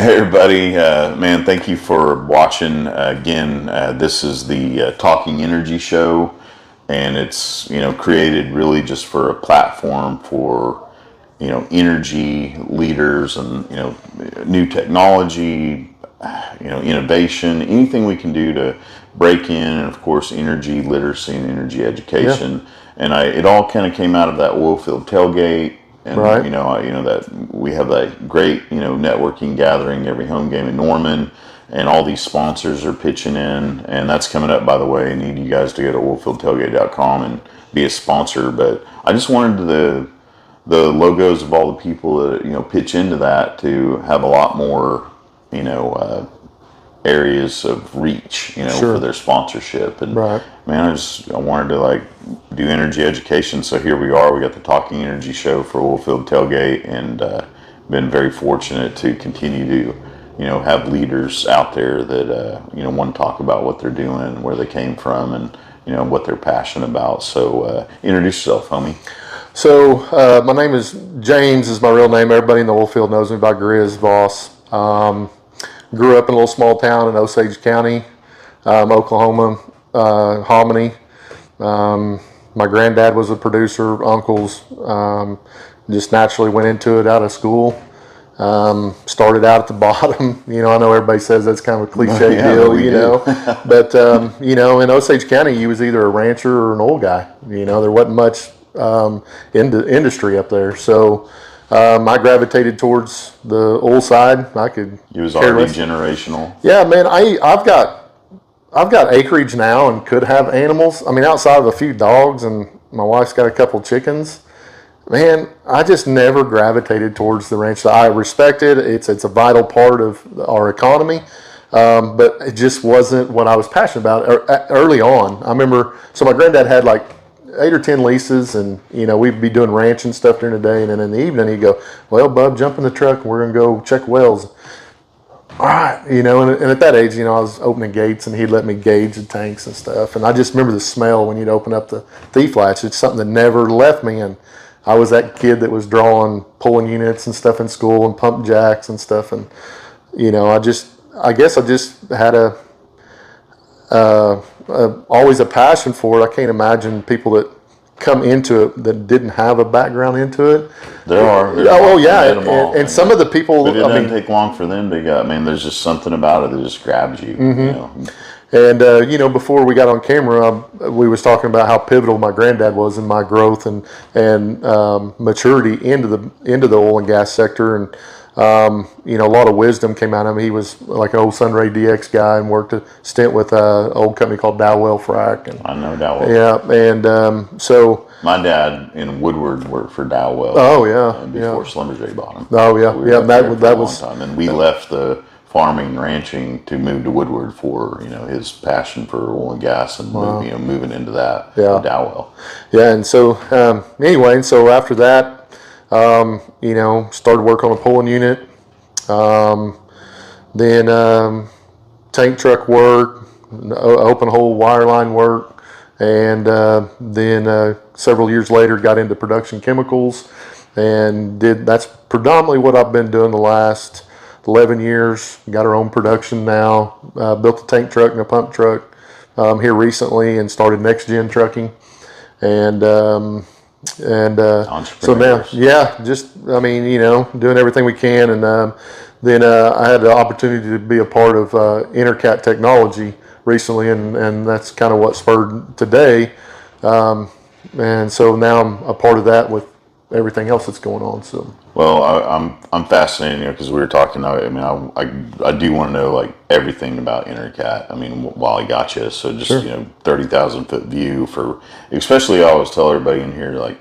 Hey everybody, man, thank you for watching. Again, this is the Talking Energy Show, and it's, created really just for a platform for, energy leaders and, new technology, innovation, anything we can do to break in, and of course, energy literacy and energy education. Yeah. And it all kind of came out of that Oilfield Tailgate. And Right. that we have that great networking gathering every home game in Norman, and all these sponsors are pitching in, and that's coming up. By the way, I need you guys to go to oilfieldtailgate.com and be a sponsor. But I just wanted the logos of all the people that pitch into that to have a lot more areas of reach Sure. for their sponsorship. And Right. man, I wanted to do energy education, so here we are. We got the Talking Energy Show for Oilfield Tailgate, and been very fortunate to continue to have leaders out there that want to talk about what they're doing and where they came from, and what they're passionate about. So introduce yourself, homie. So my name is James, is my real name. Everybody in the oil field knows me by Grizz, Voss. Grew up in a little small town in Osage County, Oklahoma, Hominy. My granddad was a producer, uncles. Just naturally went into it out of school. Started out at the bottom. I know everybody says that's kind of a cliche Yeah, deal, but in Osage County, you was either a rancher or an oil guy. There wasn't much into industry up there, so I gravitated towards the oil side. It was already generational. Yeah, man. I've got acreage now and could have animals. I mean, outside of a few dogs, and my wife's got a couple chickens. Man, I just never gravitated towards the ranch. I respect it. It's a vital part of our economy, but it just wasn't what I was passionate about early on. I remember, so my granddad had like 8 or 10 leases, and we'd be doing ranching stuff during the day, and then in the evening he'd go, "Well, bub, jump in the truck and we're gonna go check wells." All right, and at that age, I was opening gates, and he'd let me gauge the tanks and stuff, and I just remember the smell when you'd open up the thief latch. It's something that never left me, and I was that kid that was drawing pulling units and stuff in school and pump jacks and stuff, and I guess I just had always a passion for it. I can't imagine people that come into it that didn't have a background into it. There are. Oh yeah, and some of the people. But it doesn't take long for them to go. I mean, there's just something about it that just grabs you. And before we got on camera, we was talking about how pivotal my granddad was in my growth and maturity into the oil and gas sector, and a lot of wisdom came out of him. He was like an old Sunray DX guy and worked a stint with an old company called Dowell Frac. And I know Dowell. Yeah, and so my dad in Woodward worked for Dowell. Oh yeah, and before Schlumberger bought him. Oh yeah, so we that was time, and we left the farming and ranching to move to Woodward for his passion for oil and gas, and moving into that. Yeah. Dowell. Yeah, and so anyway, so after that, started work on a pulling unit, then tank truck work, open hole wireline work, and then several years later got into production chemicals, and that's predominantly what I've been doing the last 11 years. Got our own production now. Built a tank truck and a pump truck here recently, and started next gen trucking, and so now, doing everything we can, and then I had the opportunity to be a part of Enercat Technology recently, and that's kind of what spurred today, and so now I'm a part of that with everything else that's going on. So, well, I'm fascinated because we were talking. I mean, I do want to know everything about Enercat. I mean, while I got you, so just Sure. 30,000 foot view for, especially I always tell everybody in here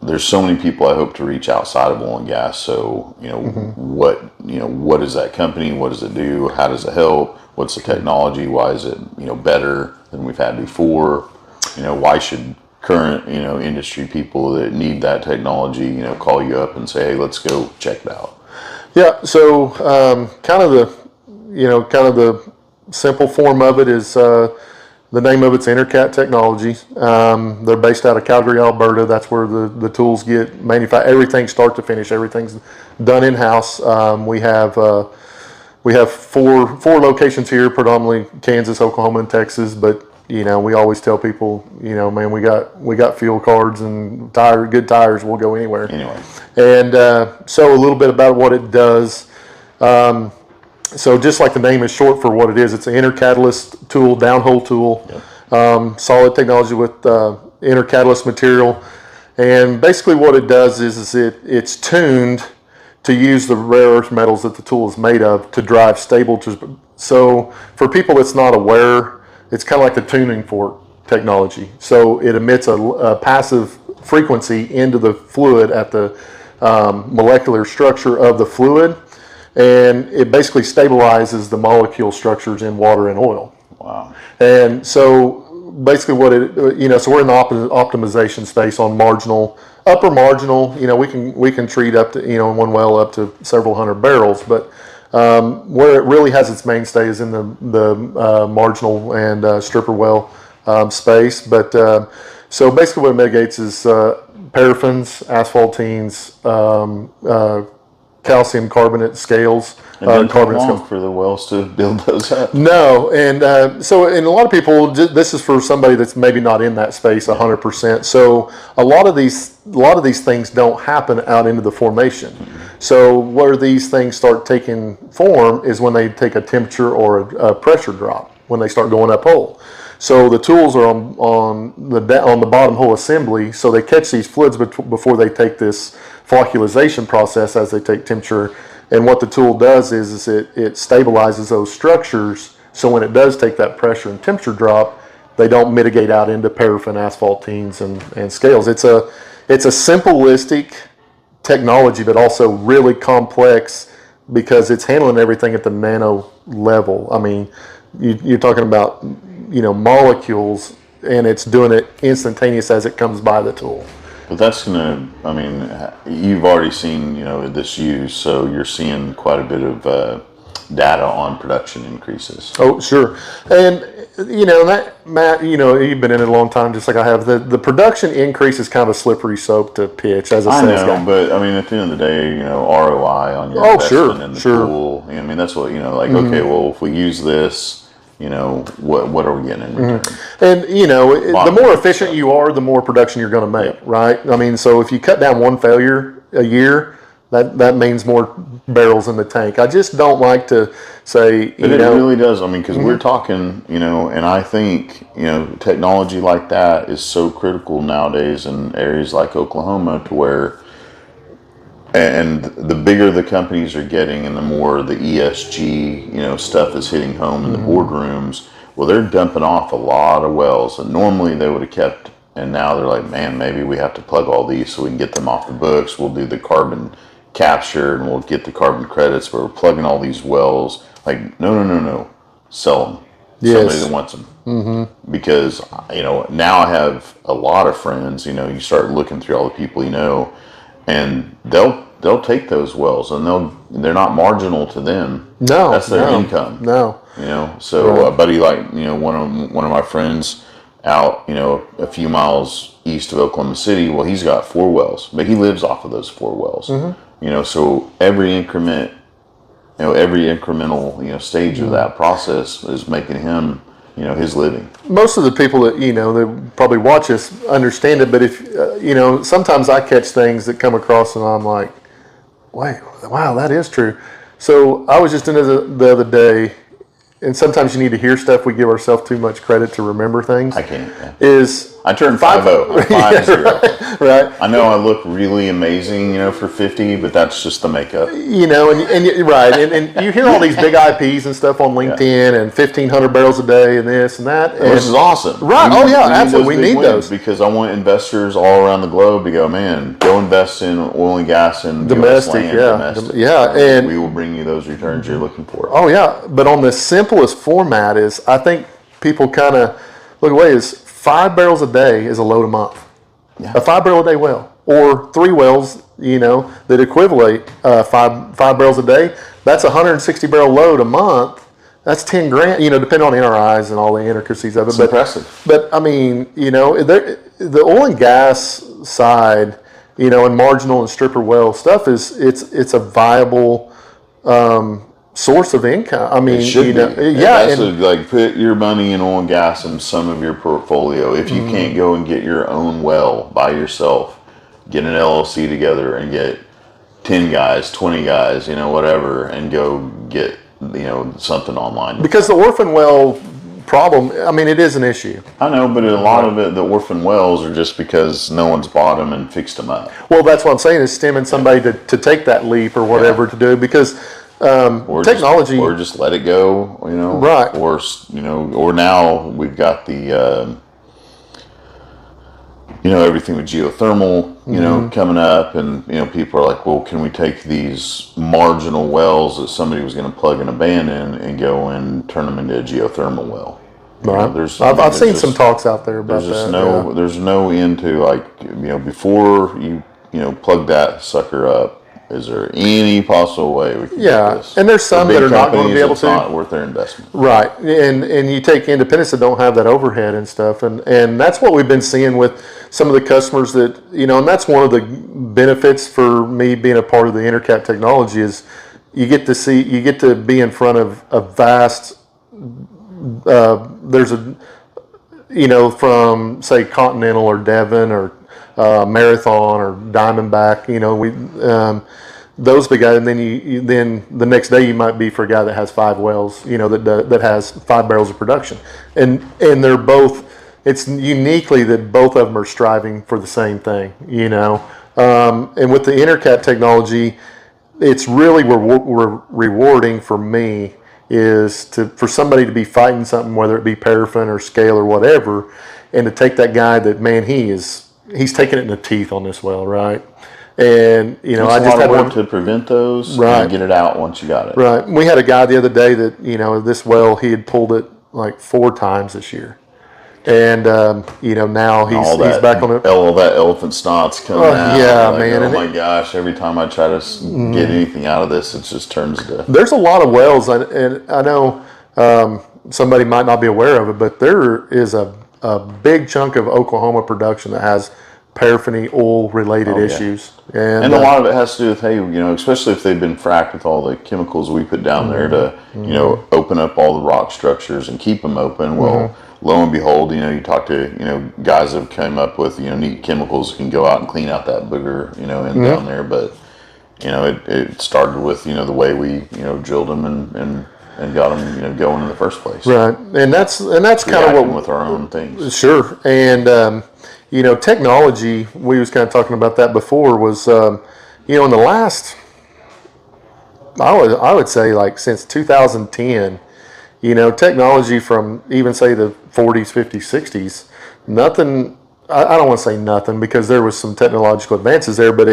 there's so many people I hope to reach outside of oil and gas. So what is that company? What does it do? How does it help? What's the technology? Why is it better than we've had before? Why should current industry people that need that technology call you up and say, hey, let's go check it out? Yeah, so kind of the simple form of it is The name of it's Enercat Technology. They're based out of Calgary, Alberta. That's where the tools get manufactured. Everything start to finish. Everything's done in house. We have four locations here, predominantly Kansas, Oklahoma, and Texas. But we always tell people, man, we got fuel cards and good tires. We'll go anywhere. Anyway, and so a little bit about what it does. So just like the name is short for what it is, it's an intercatalyst tool, downhole tool, solid technology with intercatalyst material. And basically what it does is it's tuned to use the rare earth metals that the tool is made of to drive stable. So for people that's not aware, it's kind of like the tuning fork technology. So it emits a passive frequency into the fluid at the molecular structure of the fluid. And it basically stabilizes the molecule structures in water and oil. Wow. And so basically what so we're in the optimization space on upper marginal, we can treat up to, in one well up to several hundred barrels, but where it really has its mainstay is in the marginal and stripper well space. But so basically what it mitigates is paraffins, asphaltenes, calcium carbonate scales. And carbonate long for the wells to build those up. No, and so a lot of people, this is for somebody that's maybe not in that space 100%. So a lot of these things don't happen out into the formation. So where these things start taking form is when they take a temperature or a pressure drop, when they start going up hole. So the tools are on the bottom hole assembly, so they catch these fluids before they take this flocculization process as they take temperature. And what the tool does is it stabilizes those structures, so when it does take that pressure and temperature drop, they don't mitigate out into paraffin, asphaltenes, and scales. It's a simplistic technology, but also really complex because it's handling everything at the nano level. I mean, you're talking about molecules, and it's doing it instantaneous as it comes by the tool. But that's you've already seen, this used, so you're seeing quite a bit of data on production increases. Oh, sure. And, that, Matt, you've been in it a long time, just like I have. The production increase is kind of a slippery slope to pitch as a sales guy. But, at the end of the day, ROI on your investment in the tool. That's what, okay, well, if we use this, what are we getting in return? And, the more efficient you are, the more production you're going to make, right? So if you cut down one failure a year, that means more barrels in the tank. I just don't like to say, But it really does. Because we're talking, and I think, technology like that is so critical nowadays in areas like Oklahoma to where, and the bigger the companies are getting and the more the ESG, stuff is hitting home in the boardrooms, well, they're dumping off a lot of wells that normally they would have kept, and now they're like, man, maybe we have to plug all these so we can get them off the books. We'll do the carbon capture and we'll get the carbon credits, but we're plugging all these wells. Like, no. Sell them. Yes. Somebody that wants them. Because, now I have a lot of friends, you start looking through all the people and they'll take those wells, and they're not marginal to them. No, that's their income. No, So right. a buddy like one of my friends out a few miles east of Oklahoma City. Well, he's got 4 wells, but he lives off of those 4 wells. So every incremental stage of that process is making him his living. Most of the people that that probably watch us understand it, but if sometimes I catch things that come across and I'm like, wait, wow, that is true. So I was just in the other day, and sometimes you need to hear stuff. We give ourselves too much credit to remember things. I can't. Yeah. I turned 5-0. I'm 5-0. Right. I know I look really amazing, for 50, but that's just the makeup. And right, and you hear all these big IPs and stuff on LinkedIn, and 1,500 barrels a day, and this and that, which is awesome. Right? Absolutely. We need those because I want investors all around the globe to go, man, go invest in oil and gas and domestic, and we will bring you those returns you're looking for. Oh yeah, but on the simplest format is, I think people kind of look away is 5 barrels a day is a load a month. Yeah. A 5 barrel a day well, or 3 wells, that equivalent 5 barrels a day. That's a 160 barrel load a month. That's 10 grand, depending on NRIs and all the intricacies of it. It's impressive. But I mean, the oil and gas side, and marginal and stripper well stuff it's a viable source of income. I mean, It should be. yeah, That's like put your money in oil and gas in some of your portfolio. If you can't go and get your own well by yourself, get an LLC together and get 10 guys, 20 guys, whatever, and go get something online. Because the orphan well problem, I mean, it is an issue. I know, but a lot of it, the orphan wells are just because no one's bought them and fixed them up. Well, that's what I'm saying, is stemming somebody to take that leap or whatever to do, because or technology... or just let it go, Right. Or now we've got the... everything with geothermal, coming up, and people are like, well, can we take these marginal wells that somebody was going to plug and abandon and go and turn them into a geothermal well? Right. I've seen some talks out there about that. There's no end to before you plug that sucker up. Is there any possible way we can get this? And there's some that are not going to be able to. It's not worth their investment. Right, and you take independents that don't have that overhead and stuff, and that's what we've been seeing with some of the customers that, and that's one of the benefits for me being a part of the Enercat Technology is you get to be in front of a vast, there's a, from say Continental or Devon or Marathon or Diamondback, those big guys, and then then the next day you might be for a guy that has 5 wells, that has 5 barrels of production, and they're both. It's uniquely that both of them are striving for the same thing, and with the Enercat Technology, it's really rewarding for me is for somebody to be fighting something, whether it be paraffin or scale or whatever, and to take that guy that, man, he's taking it in the teeth on this well, right? And I just had work to prevent those, right, and get it out once you got it. Right. We had a guy the other day that this well, he had pulled it like 4 times this year, and now he's back on it. All that elephant snot's coming out. Yeah, man. Oh my gosh! Every time I try to get anything out of this, it just turns to. There's a lot of wells, and I know somebody might not be aware of it, but there is a big chunk of Oklahoma production that has paraffin oil related issues, and a lot of it has to do with especially if they've been fracked with all the chemicals we put down there to open up all the rock structures and keep them open. Well, lo and behold, you talk to guys that have come up with neat chemicals that can go out and clean out that booger down there, but it started with the way we drilled them and got them going in the first place. Right, and that's kind of what with our own things. Sure, and technology, we was kind of talking about that before, was in the last, I would say, like since 2010, technology from even say the 40s, 50s, 60s, nothing. I don't want to say nothing because there was some technological advances there, but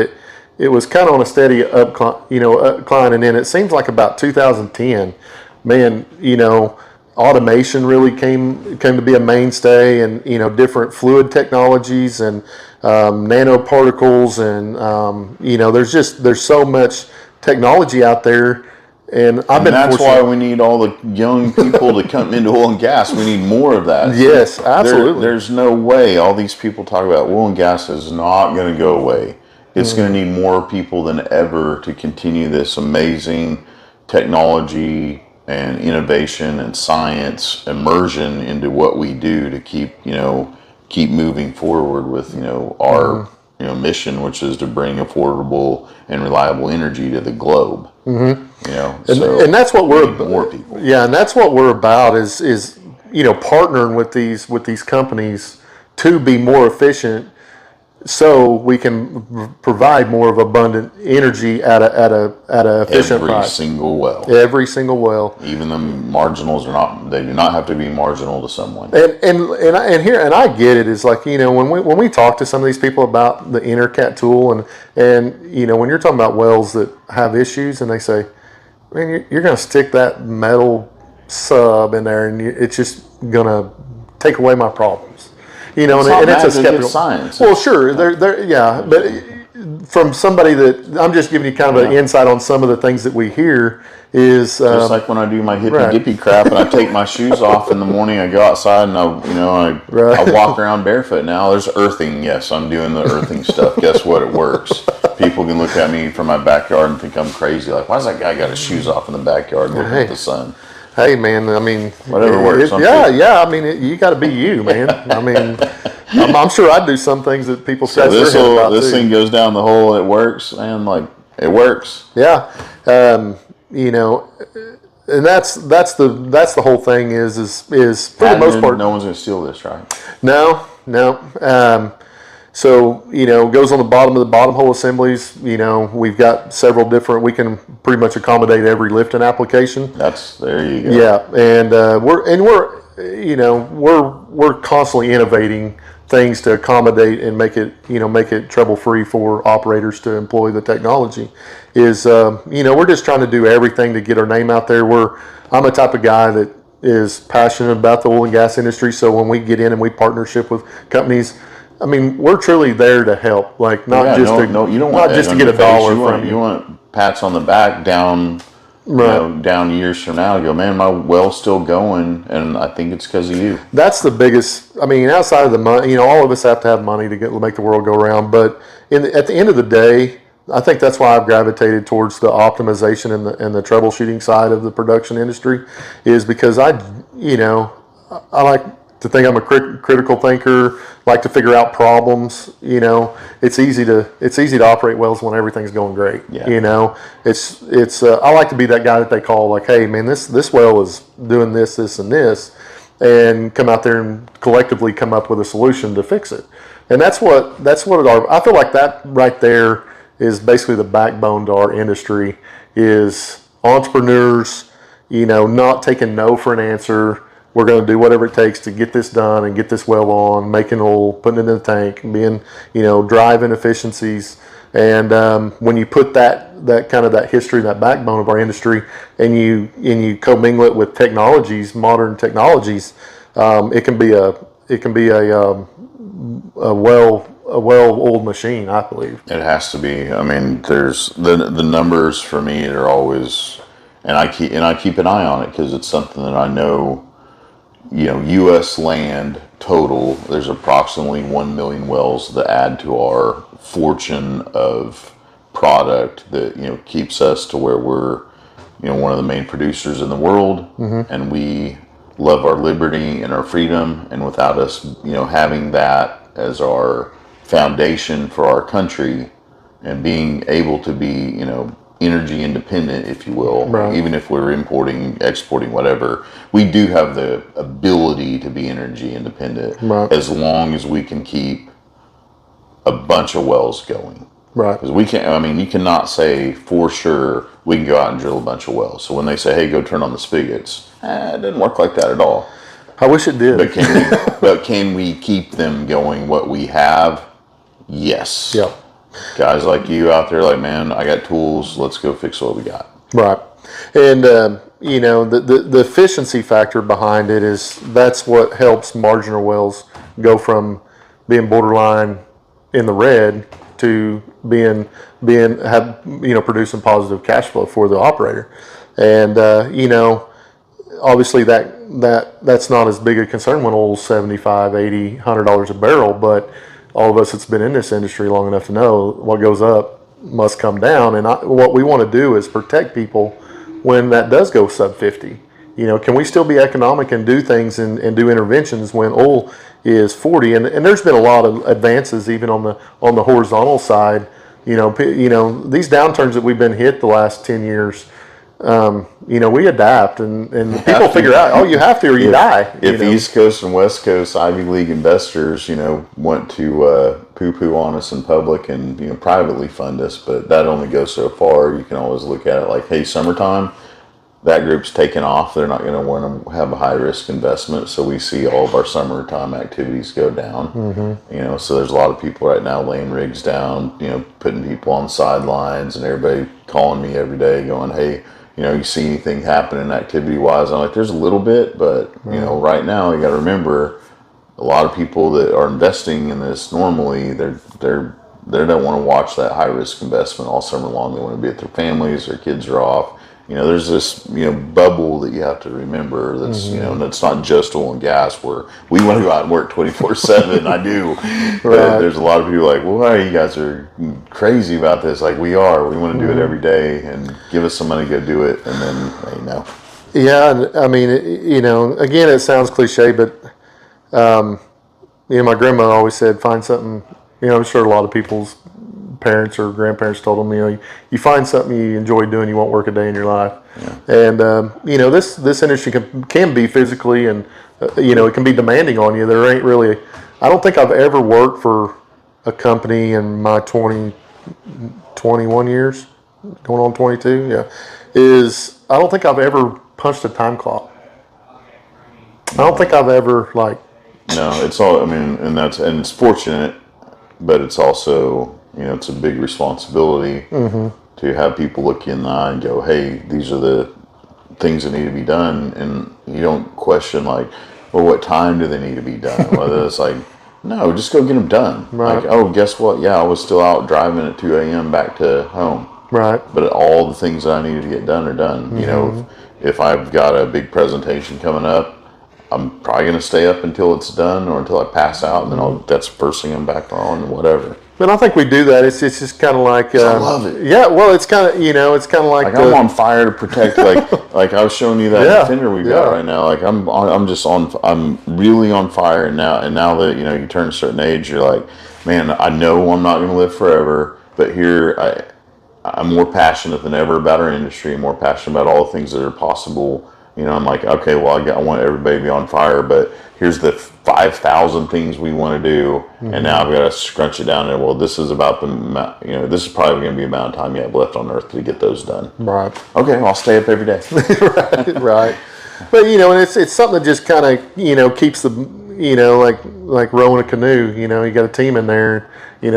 it was kind of on a steady upcline, and then it seems like about 2010, man, automation really came to be a mainstay, and different fluid technologies and nanoparticles, and there's so much technology out there, and that's why we need all the young people to come into oil and gas. We need more of that. Yes, absolutely. There's no way all these people talk about oil and gas is not going to go away. It's going to need more people than ever to continue this amazing technology and innovation and science immersion into what we do to keep moving forward with our mission, which is to bring affordable and reliable energy to the globe. And that's what we're more people. Yeah, and that's what we're about is partnering with these companies to be more efficient, so we can provide more of abundant energy at a efficient price. Every single well. Even the marginals they do not have to be marginal to someone. And I get it. It's like, when we talk to some of these people about the Enercat Tool, and when you're talking about wells that have issues, and they say, man, you're going to stick that metal sub in there, and it's just going to take away my problems. And it's a skeptical science. Well, sure, but from somebody that I'm just giving you kind of an insight on some of the things that we hear is just like when I do my hippy right. dippy crap and I take my shoes off in the morning. I go outside and I walk around barefoot. Now there's earthing. Yes, I'm doing the earthing stuff. Guess what? It works. People can look at me from my backyard and think I'm crazy. Like, why does that guy got his shoes off in the backyard looking at the sun? Hey man, I mean, whatever works. Yeah. I mean, you got to be you, man. I mean, I'm sure I do some things that people scratch their head about this thing goes down the hole. It works, man. Like it works. Yeah, you know, and that's the whole thing is for the most part. No one's gonna steal this, right? No. So, you know, goes on the bottom of the bottom hole assemblies. You know, we've got several different, we can pretty much accommodate every lifting application. There you go. Yeah. And we're constantly innovating things to accommodate and make it trouble free for operators to employ the technology. We're just trying to do everything to get our name out there. I'm a type of guy that is passionate about the oil and gas industry. So when we get in and we partnership with companies, I mean, we're truly there to help, like not just to get a dollar from you. You want pats on the back down, right. Down years from now. You go, man, my well's still going, and I think it's because of you. That's the biggest. I mean, outside of the money, all of us have to have money to make the world go around. But at the end of the day, I think that's why I've gravitated towards the optimization and the troubleshooting side of the production industry, is because I like to think I'm a critical thinker, like to figure out problems. It's easy to operate wells when everything's going great. Yeah. I like to be that guy that they call, like, hey man, this well is doing this, and this, and come out there and collectively come up with a solution to fix it. And that's what I feel like that right there is basically the backbone to our industry, is entrepreneurs, not taking no for an answer. We're going to do whatever it takes to get this done and get this well on, making oil, putting it in the tank, and being, driving efficiencies. And when you put that kind of that history, that backbone of our industry, and you commingle it with technologies, modern technologies, it can be a well-oiled machine, I believe. It has to be. I mean, there's the numbers for me are always, and I keep an eye on it because it's something that I know. U.S. land total, there's approximately 1 million wells that add to our fortune of product that, keeps us to where we're, one of the main producers in the world. Mm-hmm. And we love our liberty and our freedom. And without us, having that as our foundation for our country and being able to be, energy independent, if you will, right. Even if we're importing, exporting, whatever, we do have the ability to be energy independent, right. As long as we can keep a bunch of wells going. Right. Because you cannot say for sure we can go out and drill a bunch of wells. So when they say, hey, go turn on the spigots, it doesn't work like that at all. I wish it did. But can we keep them going what we have? Yes. Yep. Guys like you out there, like, man, I got tools. Let's go fix what we got. Right. And, the efficiency factor behind it that's what helps marginal wells go from being borderline in the red to producing positive cash flow for the operator. And, obviously that's not as big a concern when oil's $75, $80, $100 a barrel, but all of us that's been in this industry long enough to know what goes up must come down. And what we want to do is protect people when that does go sub 50. Can we still be economic and do things and do interventions when oil is 40? And there's been a lot of advances even on the horizontal side. These downturns that we've been hit the last 10 years, we adapt and people figure out, you have to or you die. If East Coast and West Coast Ivy League investors, want to poo-poo on us in public and, privately fund us, but that only goes so far. You can always look at it like, hey, summertime, that group's taken off. They're not going to want to have a high-risk investment, so we see all of our summertime activities go down. Mm-hmm. So there's a lot of people right now laying rigs down, putting people on the sidelines, and everybody calling me every day going, hey, you see anything happening activity-wise? I'm like, there's a little bit, but, right now you got to remember a lot of people that are investing in this normally, they're they don't want to watch that high risk investment all summer long. They want to be with their families, their kids are off. There's this, bubble that you have to remember that's, and it's not just oil and gas where we want to go out and work 24/7. I do. Right. But there's a lot of people like, well, you guys are crazy about this. Like we are. We want to do it every day and give us some money to go do it. And then, Yeah. And I mean, again, it sounds cliche, but, my grandma always said, find something, I'm sure a lot of people's parents or grandparents told them, you find something you enjoy doing, you won't work a day in your life. Yeah. And, this industry can be physically and, it can be demanding on you. There ain't really, I don't think I've ever worked for a company in my 21 years, going on 22, I don't think I've ever punched a time clock. I don't think I've ever, No, it's all, and it's fortunate, but it's also, it's a big responsibility to have people look you in the eye and go, hey, these are the things that need to be done. And you don't question what time do they need to be done? Whether it's no, just go get them done. Right. Oh, guess what? Yeah, I was still out driving at 2 a.m. back to home. Right. But all the things that I needed to get done are done. If I've got a big presentation coming up, I'm probably going to stay up until it's done or until I pass out, and then that's the first thing I'm back on, whatever. But I think we do that. It's just kind of like I love it. Yeah, well, it's kind of it's kind of like I'm on fire to protect. Like I was showing you that Defender we got right now. I'm really on fire now. And now that you turn a certain age, you're like, man, I know I'm not going to live forever, but here I'm more passionate than ever about our industry. More passionate about all the things that are possible. I'm like, okay, well, I want everybody to be on fire, but here's the 5,000 things we want to do, and now I've got to scrunch it down. And well, this is about this is probably going to be the amount of time you have left on Earth to get those done. Right. Okay, well, I'll stay up every day. Right. But and it's something that just kind of keeps the like rowing a canoe. You got a team in there. You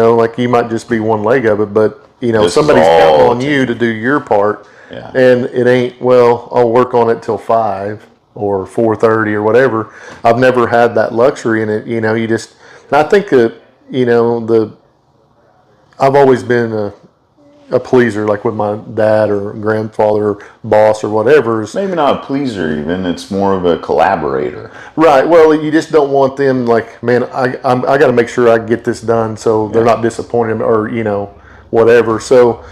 might just be one leg of it, but somebody's counting on you to do your part. Yeah. And it ain't, well, I'll work on it till 5 or 4:30 or whatever. I've never had that luxury in it. You just, and I think that, I've always been a pleaser, like with my dad or grandfather or boss or whatever. Maybe not a pleaser even, it's more of a collaborator. Right. Well, you just don't want them man, I got to make sure I get this done so they're not disappointed or, whatever. So,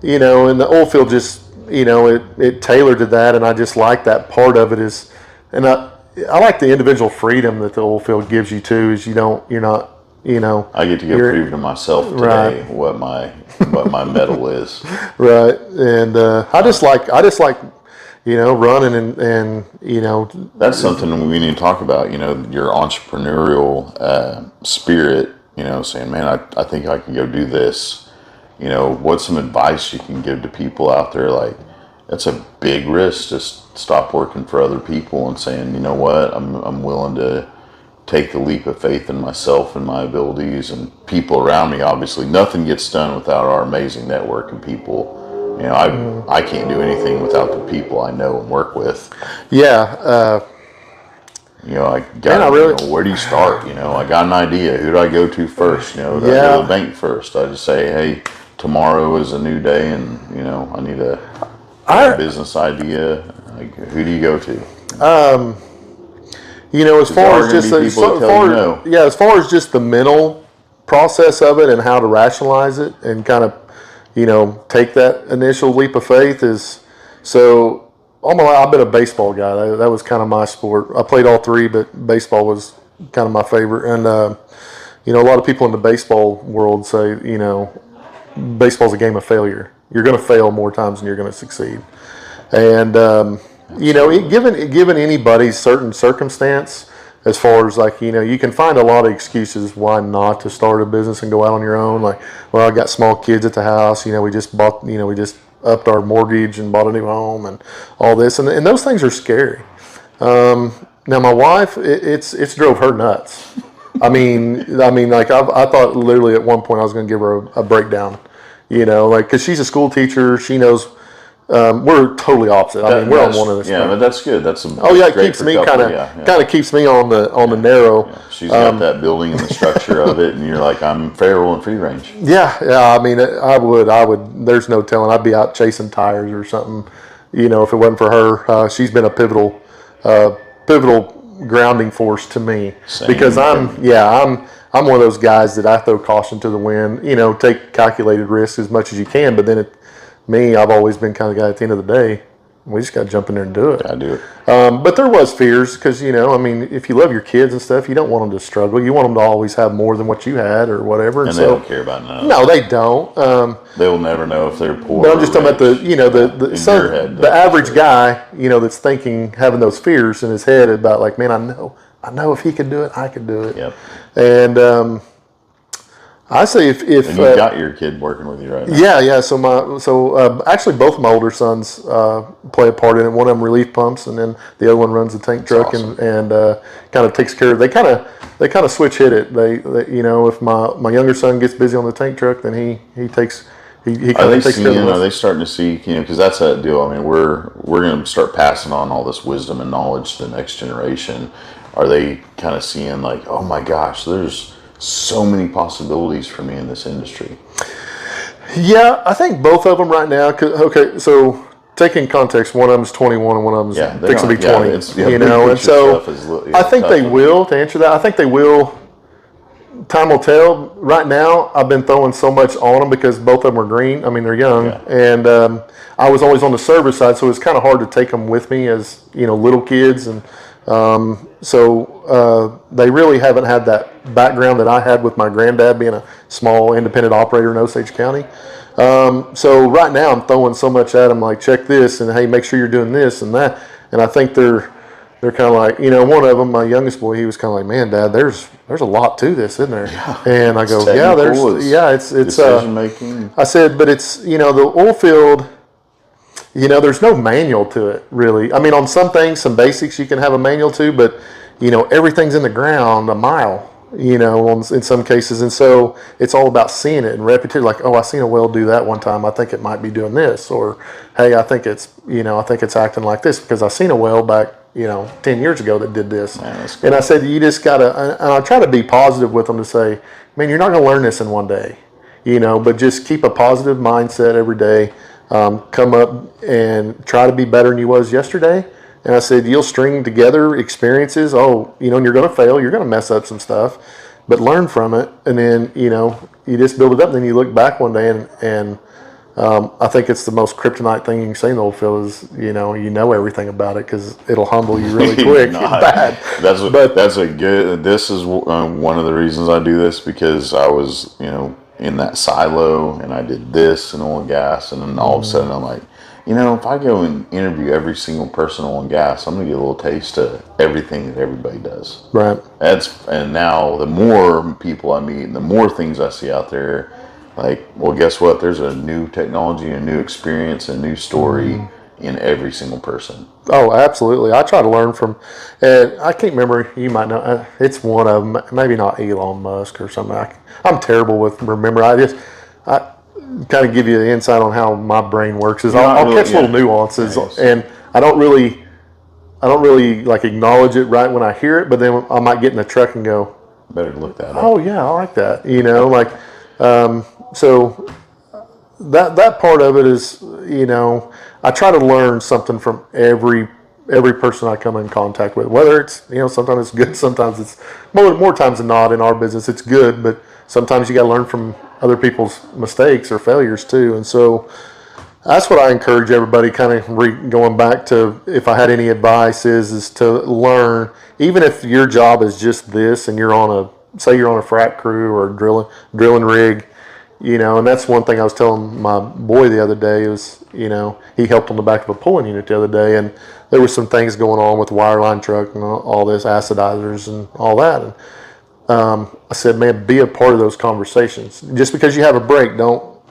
and the oil field just, it tailored to that, and I just like that part of it is, and I like the individual freedom that the oil field gives you too. Is you're not, I get to give freedom to myself today. Right. What my medal is. Right, and I just like running and that's something we need to talk about. Your entrepreneurial spirit. Saying, man, I think I can go do this. What's some advice you can give to people out there? That's a big risk to stop working for other people and saying, you know what, I'm willing to take the leap of faith in myself and my abilities and people around me. Obviously, nothing gets done without our amazing network and people. I can't do anything without the people I know and work with. Yeah. Where do you start? I got an idea. Who do I go to first? Do I go to the bank first? I just say, hey, tomorrow is a new day, and I need a business idea. Who do you go to? As far as just the mental process of it and how to rationalize it and kind of take that initial leap of faith is so. I've been a baseball guy. That was kind of my sport. I played all three, but baseball was kind of my favorite. And a lot of people in the baseball world say baseball's a game of failure. You're going to fail more times than you're going to succeed. And, given anybody's certain circumstance, as far as you can find a lot of excuses why not to start a business and go out on your own. I got small kids at the house. We just bought, we just upped our mortgage and bought a new home and all this. And those things are scary. Now my wife, it's drove her nuts. I thought literally at one point I was going to give her a breakdown, cause she's a school teacher. She knows, We're totally opposite. I mean, we're on one of the but that's good. That's it keeps me kind of keeps me on the narrow. Yeah. She's got that building and the structure of it, and you're like, I'm feral and free range. Yeah. I mean, I would. There's no telling. I'd be out chasing tires or something. You know, if it wasn't for her, she's been a pivotal grounding force to me. Because I'm one of those guys that I throw caution to the wind. You know, take calculated risks as much as you can, but then I've always been kind of the guy at the end of the day, we just got to jump in there and do it. I do it. But there was fears because, you know, I mean, if you love your kids and stuff, you don't want them to struggle. You want them to always have more than what you had or whatever. And they don't care about none. No, they don't. They will never know if they're poor. But I'm just talking about the average guy, you know, that's having those fears in his head about like, man, I know if he could do it, I could do it. Yep. And I say if and you got your kid working with you right now. Yeah. So actually both of my older sons play a part in it. One of them relief pumps, and then the other one runs the tank truck. Awesome. and kind of takes care of. They kind of switch hit it. They you know, if my younger son gets busy on the tank truck, then he takes. He kind of takes care of it. Are they starting to see? You know, because that's that deal. I mean, we're going to start passing on all this wisdom and knowledge to the next generation. Are they kind of seeing like, oh my gosh, there's so many possibilities for me in this industry? Yeah, I think both of them right now. Okay, so taking context, one of them's 21 and one of them's fixing to be 20. You know, and so I think they will. To answer that, I think they will. Time will tell. Right now, I've been throwing so much on them because both of them are green. I mean, they're young, and I was always on the service side, so it's kind of hard to take them with me as, you know, little kids, and so they really haven't had that background that I had with my granddad being a small independent operator in Osage County. So right now I'm throwing so much at them, like, check this, and hey, make sure you're doing this and that. And I think they're kind of like, you know, one of them, my youngest boy, he was kind of like, man, Dad, there's a lot to this, isn't there? Yeah. And I go, it's decision making. I said, but it's, you know, the oil field, you know, there's no manual to it, really. I mean, on some things, some basics you can have a manual to, but, you know, everything's in the ground a mile, you know, in some cases. And so it's all about seeing it and repetition. Like, oh, I seen a well do that one time. I think it might be doing this. Or, hey, I think it's acting like this because I seen a well back, you know, 10 years ago that did this. Man, cool. And I said, you just got to, and I try to be positive with them to say, man, you're not going to learn this in one day, you know, but just keep a positive mindset every day. Come up and try to be better than you was yesterday. And I said, you'll string together experiences. Oh, you know, and you're going to fail. You're going to mess up some stuff, but learn from it. And then, you know, you just build it up. And then you look back one day and I think it's the most kryptonite thing you can say in the oil field is, you know everything about it because it'll humble you really quick. Bad. This is one of the reasons I do this, because I was, you know, in that silo and I did this in oil and gas, and then all of a sudden I'm like, you know, if I go and interview every single person in oil and gas, I'm gonna get a little taste of everything that everybody does. Right. And now the more people I meet and the more things I see out there, like, well, guess what? There's a new technology, a new experience, a new story in every single person. Oh, absolutely. I try to learn from, and I can't remember, you might know, it's one of them, maybe not Elon Musk or something. I'm terrible with remember. I kind of give you the insight on how my brain works. Is I'll catch little nuances, and I don't really like acknowledge it right when I hear it, but then I might get in the truck and go, better look that up. Oh yeah, I like that. You know, like, so that part of it is, you know, I try to learn something from every person I come in contact with, whether it's, you know, sometimes it's good, sometimes it's more times than not in our business it's good, but sometimes you got to learn from other people's mistakes or failures too. And so that's what I encourage everybody, kind of going back to, if I had any advice, is to learn, even if your job is just this and you're on a frac crew or drilling rig, you know. And that's one thing I was telling my boy the other day is, you know, he helped on the back of a pulling unit the other day, and there were some things going on with the wireline truck and all this, acidizers and all that. And I said, man, be a part of those conversations. Just because you have a break,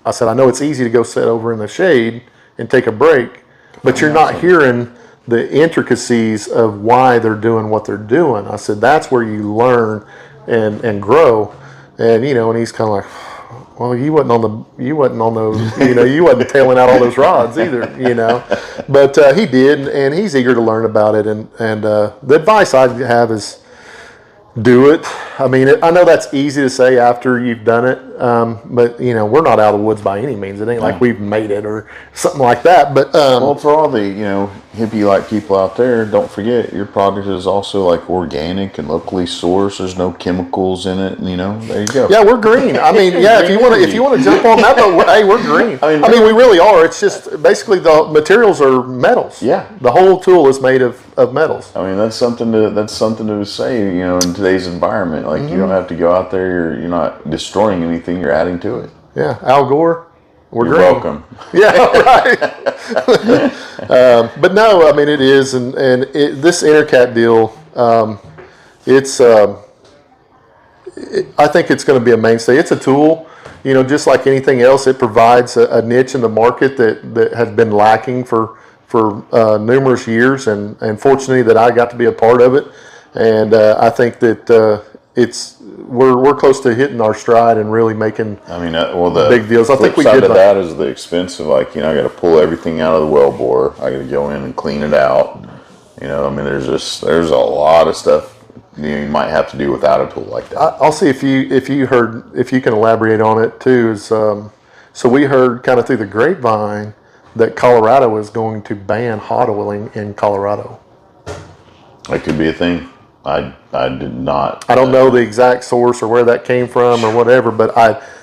I said, I know it's easy to go sit over in the shade and take a break, but you're not hearing the intricacies of why they're doing what they're doing. I said, that's where you learn and grow. And, you know, and he's kind of like, Well, you wasn't on those, you wasn't tailing out all those rods either. But he did, and he's eager to learn about it. And the advice I have is do it. I mean, I know that's easy to say after you've done it, but we're not out of the woods by any means. It ain't like we've made it or something like that. But well, for all the hippie-like people out there, don't forget your product is also like organic and locally sourced. There's no chemicals in it. There you go. Yeah, we're green. I mean, yeah, if you want to jump on that, hey, we're green. I mean, we really are. It's just basically the materials are metals. Yeah, the whole tool is made of metals. I mean, that's something to say. In today's environment, like you don't have to go out there. You're not destroying anything. You're adding to it. Yeah, Al Gore. You're green. Welcome. Yeah, right. But no, I mean it is, and this Enercat deal, I think it's going to be a mainstay. It's a tool, just like anything else. It provides a niche in the market that has been lacking for numerous years, and fortunately that I got to be a part of it. And I think that we're close to hitting our stride and really making the big deals. I think we side did of that is the expense of I got to pull everything out of the well bore. I got to go in and clean it out. There's a lot of stuff you might have to do without a tool like that. I'll see if you can elaborate on it too. So we heard kind of through the grapevine that Colorado is going to ban hot oiling in Colorado. That could be a thing. I did not. I don't know the exact source or where that came from or whatever, but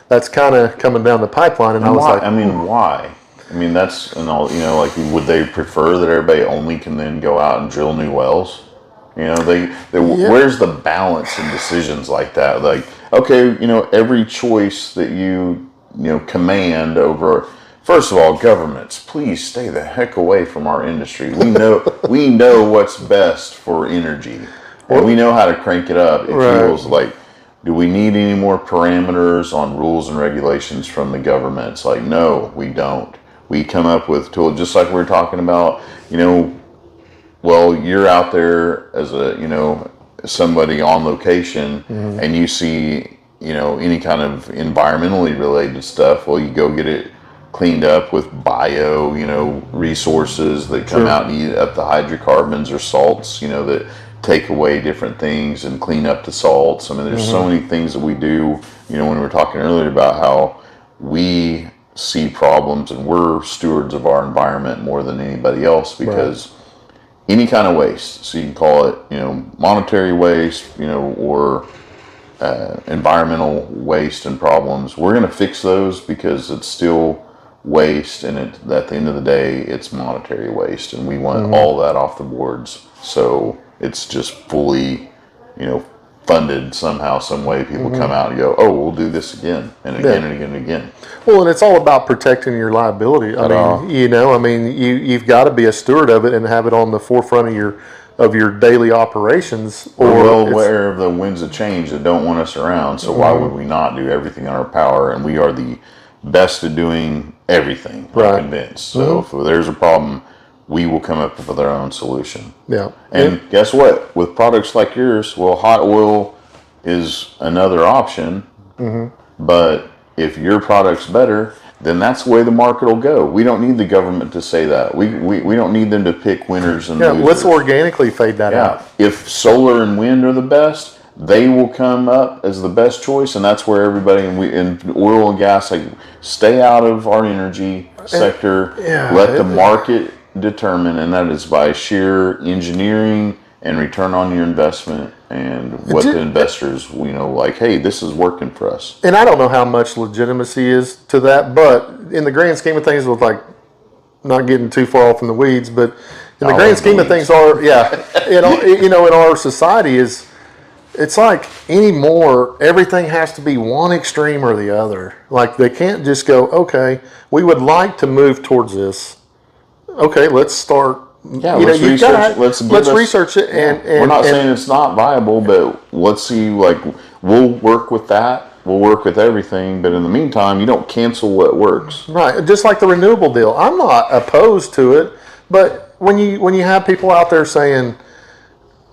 that's kind of coming down the pipeline, and I was why? like, why? That's would they prefer that everybody only can then go out and drill new wells? Where's the balance in decisions like that? Like, okay, every choice that you command over. First of all, governments, please stay the heck away from our industry. We know what's best for energy. And we know how to crank it up. It feels like, do we need any more parameters on rules and regulations from the government? It's like, no, we don't. We come up with tools, just like we were talking about, well, you're out there as somebody on location, and you see, any kind of environmentally related stuff. Well, you go get it cleaned up with bio, resources that come out and eat up the hydrocarbons or salts, that take away different things and clean up the salts. There's so many things that we do, when we were talking earlier about how we see problems and we're stewards of our environment more than anybody else, because any kind of waste, so you can call it, monetary waste, or environmental waste and problems, we're going to fix those because it's still waste, and at the end of the day, it's monetary waste, and we want all that off the boards. So it's just fully, funded somehow, some way. People come out and go, oh, we'll do this again and again and again and again. Well, and it's all about protecting your liability. You've got to be a steward of it and have it on the forefront of your daily operations. We're well aware of the winds of change that don't want us around, so why would we not do everything in our power? And we are the best at doing everything, I'm convinced. So if there's a problem, we will come up with our own solution. Yeah. And guess what? With products like yours, well, hot oil is another option, but if your product's better, then that's the way the market will go. We don't need the government to say that. We don't need them to pick winners and losers. Let's organically fade that out. If solar and wind are the best, they will come up as the best choice, and that's where everybody in oil and gas, stay out of our energy sector. Let the market determine, and that is by sheer engineering and return on your investment, and what the investors, hey, this is working for us. And I don't know how much legitimacy is to that, but in the grand scheme of things, with not getting too far off in the weeds, but in the grand scheme of things, in our society it's like anymore, everything has to be one extreme or the other. Like, they can't just go, okay, we would like to move towards this. Okay, let's start. Let's research. Let's research it, and we're not saying it's not viable, but let's see. We'll work with that. We'll work with everything, but in the meantime, you don't cancel what works. Right, just like the renewable deal. I'm not opposed to it, but when you have people out there saying,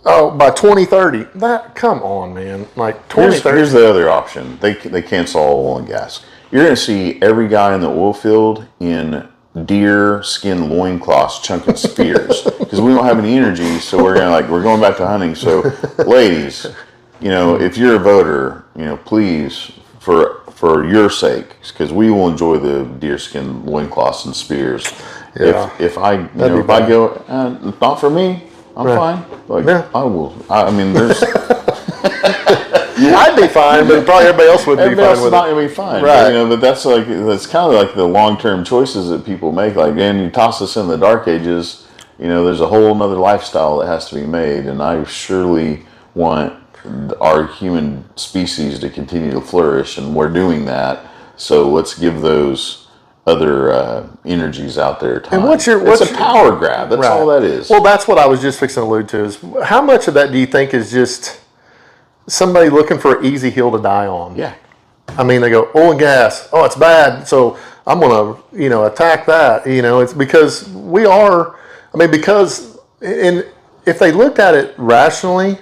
oh, by 2030, come on, man. Like 2030. Here's the other option. They cancel all oil and gas. you're going to see every guy in the oil field in deer skin loincloths chunking spears because we don't have any energy. So we're going back to hunting. So, ladies, if you're a voter, please for your sake, because we will enjoy the deer skin loincloths and spears. Yeah. If I go, not for me, I'm fine. I will. I mean, there's. I'd be fine, but probably everybody else would be fine with it. Everybody else is not going to be fine. Right. But that's kind of like the long-term choices that people make. Like, man, you toss us in the dark ages, there's a whole other lifestyle that has to be made. And I surely want our human species to continue to flourish, and we're doing that. So let's give those other energies out there time. And it's a power grab. That's all that is. Well, that's what I was just fixing to allude to. Is how much of that do you think is just somebody looking for an easy hill to die on? Yeah. I mean, they go, oil and gas, oh, it's bad, so I'm going to, attack that. It's because and if they looked at it rationally,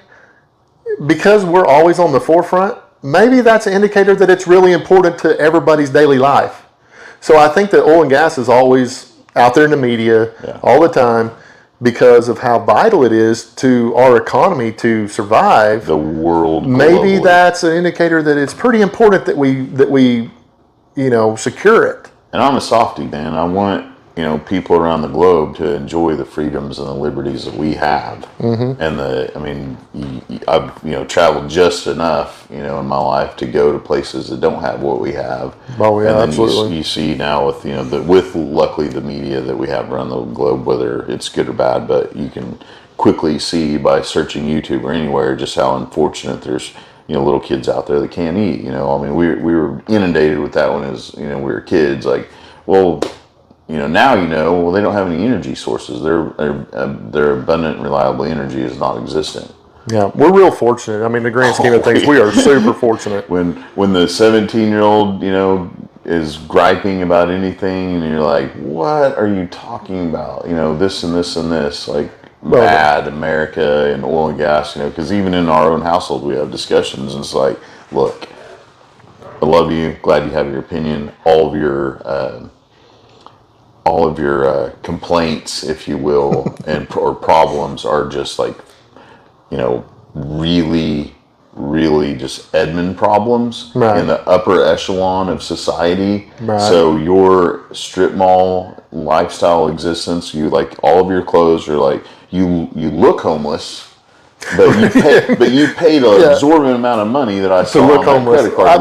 because we're always on the forefront, maybe that's an indicator that it's really important to everybody's daily life. So I think that oil and gas is always out there in the media all the time, because of how vital it is to our economy to survive the world. Maybe that's an indicator that it's pretty important that we secure it. And I'm a softie, man. I want people around the globe to enjoy the freedoms and the liberties that we have. Mm-hmm. And I've traveled just enough in my life to go to places that don't have what we have. Oh yeah, and then absolutely. You see now with with luckily the media that we have around the globe, whether it's good or bad, but you can quickly see by searching YouTube or anywhere just how unfortunate there's little kids out there that can't eat. We were inundated with that when we were kids. Like, well. Now well, they don't have any energy sources. Their abundant, reliable energy is non-existent. Yeah, we're real fortunate. I mean, the grand scheme of things, we are super fortunate. When the 17-year-old, is griping about anything, and you're like, what are you talking about? This and this and this, like bad America and oil and gas, because even in our own household, we have discussions, and it's like, look, I love you, glad you have your opinion, all of your complaints, if you will, or problems are just like, really, really just admin problems in the upper echelon of society. Right. So your strip mall lifestyle existence, all of your clothes are like, you look homeless. But you paid an exorbitant amount of money that I saw on my credit card.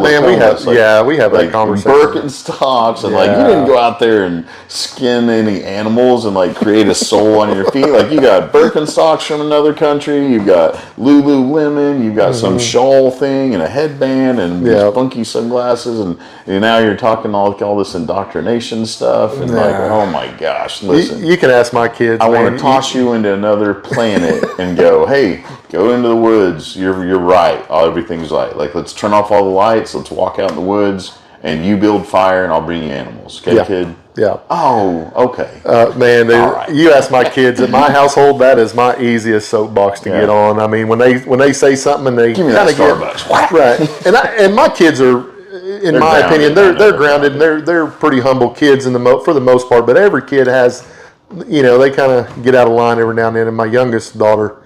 We have that conversation. Birkenstocks and you didn't go out there and skin any animals and create a soul on your feet. You got Birkenstocks from another country. You've got Lululemon. You've got some shawl thing and a headband and these funky sunglasses. And now you're talking all this indoctrination stuff. And oh my gosh, listen. You can ask my kids. I want to toss you into another planet and go, hey, go into the woods. You're right. Everything's right. Let's turn off all the lights. Let's walk out in the woods, and you build fire, and I'll bring you animals. Okay, kid? Yeah. Oh, okay. Man, you ask my kids in my household, that is my easiest soapbox to get on. I mean, when they say something and they kind of Starbucks. Right. And my kids are, in my opinion, they're grounded and they're pretty humble kids for the most part. But every kid has, they kind of get out of line every now and then. And my youngest daughter,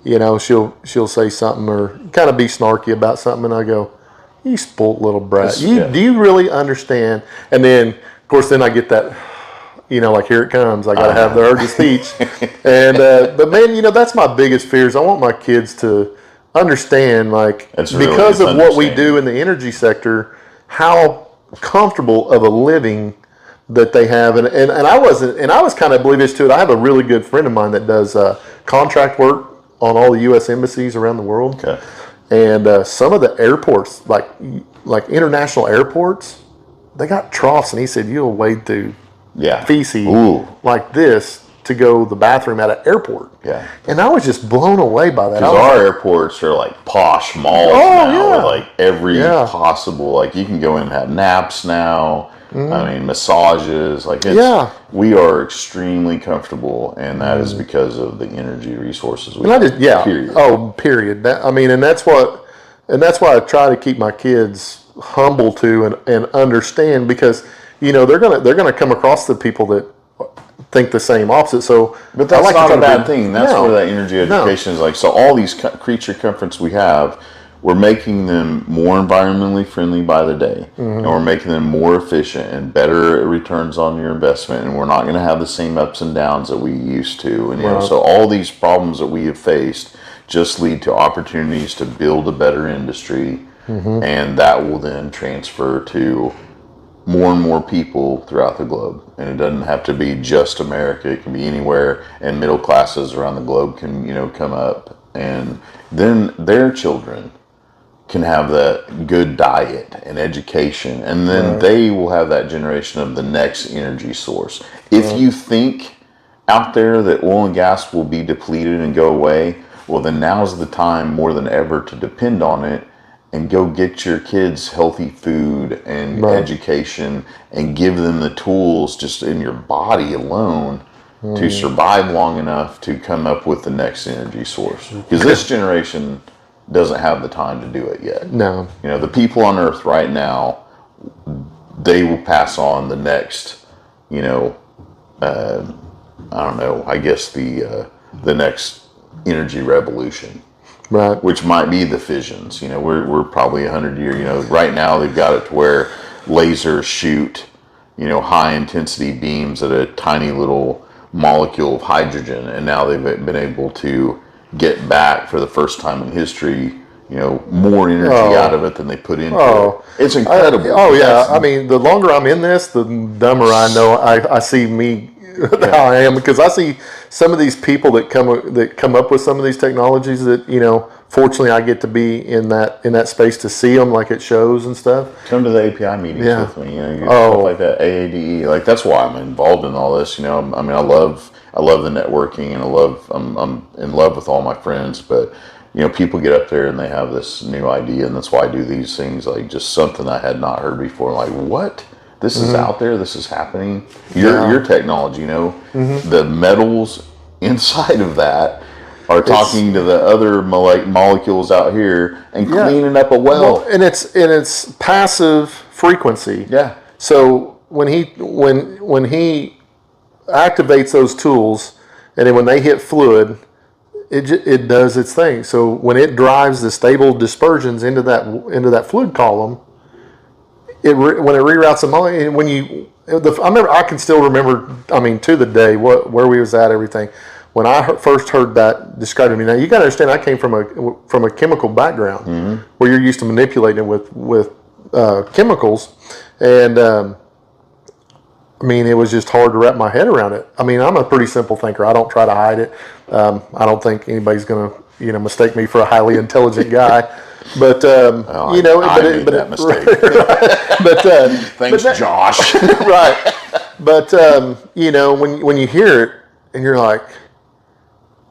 she'll say something or kind of be snarky about something, and I go, "You spoilt little brat. Do you really understand?" And then, of course, I get that, here it comes. I got to have the urge of speech. And but man, that's my biggest fear is I want my kids to understand, because of what we do in the energy sector, how comfortable of a living that they have. And I was kind of oblivious to it. I have a really good friend of mine that does contract work on all the U.S. embassies around the world. Okay. And some of the airports, like international airports, they got troughs, and he said you'll wade through feces like this to go to the bathroom at an airport. Yeah. And I was just blown away by that. Because our airports are posh malls now with every possible, you can go in and have naps now. Mm-hmm. I mean, massages, we are extremely comfortable, and that is because of the energy resources we have. Period. Oh, period. And that's why I try to keep my kids humble to and understand, because they're gonna come across the people that think the same opposite. So, but that's not a bad thing. That's where that energy education is like. So all these creature comforts we have, we're making them more environmentally friendly by the day, and we're making them more efficient and better returns on your investment. And we're not going to have the same ups and downs that we used to. And so all these problems that we have faced just lead to opportunities to build a better industry, and that will then transfer to more and more people throughout the globe. And it doesn't have to be just America. It can be anywhere, and middle classes around the globe can, come up, and then their children can have that good diet and education, and then they will have that generation of the next energy source. If you think out there that oil and gas will be depleted and go away, well, then now's the time more than ever to depend on it and go get your kids healthy food and education, and give them the tools just in your body alone to survive long enough to come up with the next energy source. Because this generation doesn't have the time to do it yet. No. The people on Earth right now, they will pass on the next, I don't know, I guess the next energy revolution. Right. Which might be the fissions. We're probably 100 years. Right now they've got it to where lasers shoot, high intensity beams at a tiny little molecule of hydrogen, and now they've been able to get back for the first time in history, more energy out of it than they put into it. It's incredible. I mean, the longer I'm in this, the dumber I know I see me how I am, because I see some of these people that come up with some of these technologies that fortunately I get to be in that space to see them, like at shows and stuff. Come to the API meetings with me, stuff like that, AADE. Like, that's why I'm involved in all this. I mean, I love the networking, and I'm in love with all my friends, but people get up there and they have this new idea, and that's why I do these things, like just something I had not heard before. Like, what? This is out there. This is happening. Your technology, the metals inside of that are talking to the other molecules out here and cleaning up a well. And it's passive frequency. Yeah. So when he activates those tools, and then when they hit fluid, it does its thing. So when it drives the stable dispersions into that fluid column, when it reroutes the molecule, I can still remember, to the day where we was at, everything. When I first heard that described to me, now you got to understand, I came from a chemical background where you're used to manipulating it with chemicals, and it was just hard to wrap my head around it. I'm a pretty simple thinker. I don't try to hide it. I don't think anybody's going to mistake me for a highly intelligent guy. But I made that mistake. But thanks, Josh. Right. But when you hear it and you're like,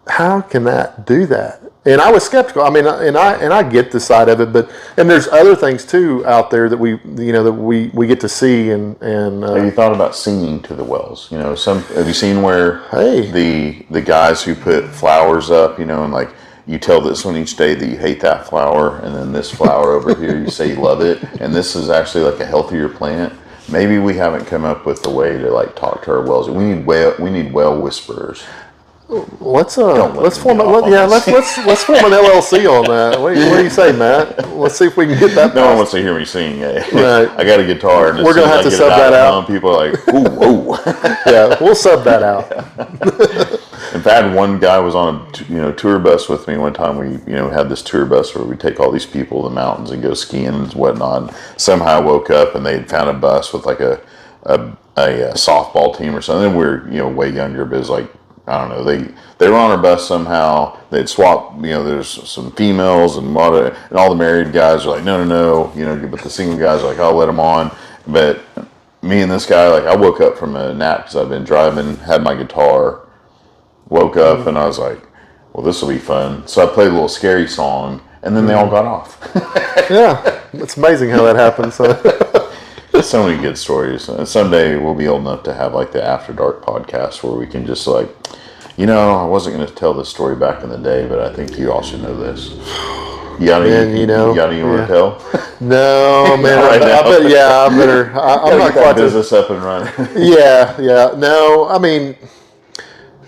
how can that do that? And I was skeptical. I get the side of it, and there's other things too out there that we get to see and. Have you thought about singing to the wells? Have you seen where the guys who put flowers up, and like, you tell this one each day that you hate that flower, and then this flower over here, you say you love it, and this is actually like a healthier plant. Maybe we haven't come up with a way to like talk to our wells. We need well whisperers. Let's form an LLC on that. What do you say, Matt? Let's see if we can get that. No one wants to hear me sing. Right. I got a guitar, and we're gonna have to sub that out. People are like, ooh. Yeah, we'll sub that out. In fact, one guy was on a tour bus with me one time. We had this tour bus where we take all these people to the mountains and go skiing and whatnot. Somehow I woke up and they'd found a bus with like a softball team or something. We're way younger, but it's like, I don't know. They were on our bus somehow. They'd swap. There's some females and all the married guys are like, no. But the single guys are like, I'll let them on. But me and this guy, like, I woke up from a nap because I've been driving, had my guitar, woke up, and I was like, well, this will be fun. So I played a little scary song, and then they all got off. Yeah, it's amazing how that happens. So many good stories. And someday we'll be old enough to have like the After Dark podcast where we can just like, I wasn't going to tell this story back in the day, but I think you all should know this. You got any, And, you got any you want to tell? No, man. Right now. I better. I'm not Get that quite business up and running. Yeah. No, I mean,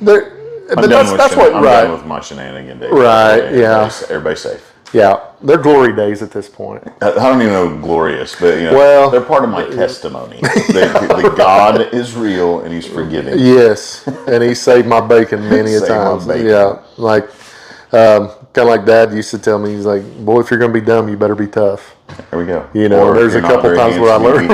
there. But I'm that's what. I'm right. done with my shenanigan days. Right. Yeah. Everybody's safe. Yeah. They're glory days at this point. I don't even know glorious, but Well, they're part of my testimony. The God is real and He's forgiving. Yes, and He saved my bacon many a Saved my times. bacon. Yeah, like kind of like Dad used to tell me. He's like, "Boy, if you're going to be dumb, you better be tough." There we go. Or there's a couple times where I learned.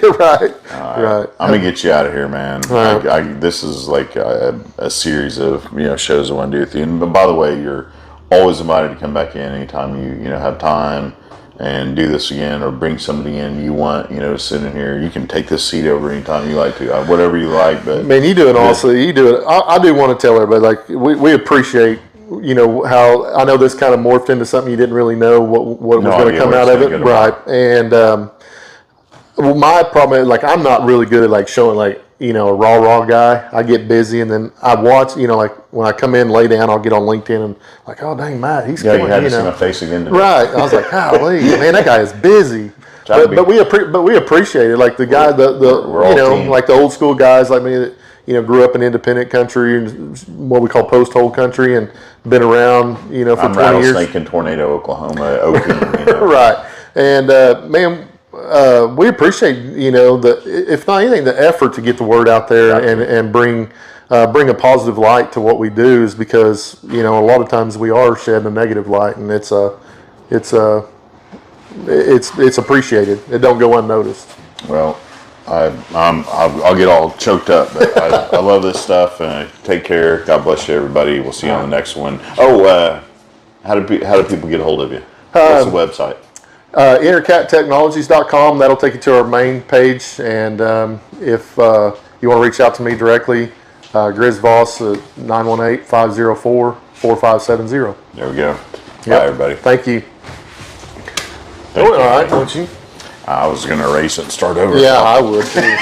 You're right. Right. I'm gonna get you out of here, man. Right. This is like a series of shows I want to do with you. And but by the way, you're always invited to come back in anytime you have time and do this again, or bring somebody in you want to sit in here. You can take this seat over anytime you like to, whatever you like. But man, you do it also. You do it. I do want to tell everybody, like we appreciate. How I know this kind of morphed into something you didn't really know what was going to come out of it, right? And my problem is, like, I'm not really good at like showing like a raw guy. I get busy and then I watch. Like when I come in, lay down, I'll get on LinkedIn and like, oh dang, Matt, he's you had to see my face again today. Right? I was like, golly, man, that guy is busy. But we appreciate it. Like the guy, the like the old school guys like me that grew up in independent country and what we call post hole country and been around for 20 years. Rattlesnake in Tornado, Oklahoma, Oakland. Right, and man, we appreciate if not anything, the effort to get the word out there and bring a positive light to what we do, is because a lot of times we are shedding a negative light, and it's appreciated. It don't go unnoticed. Well, I'll get all choked up, but I love this stuff. Take care. God bless you, everybody. We'll see you on the next one. Oh, how do people get a hold of you? What's the website? EnercatTechnologies.com. That'll take you to our main page. And if you want to reach out to me directly, Grizz Voss at 918-504-4570. There we go. Yep. Bye, everybody. Thank you. Thank you. All right, won't you? I was going to erase it and start over. Yeah, I would too.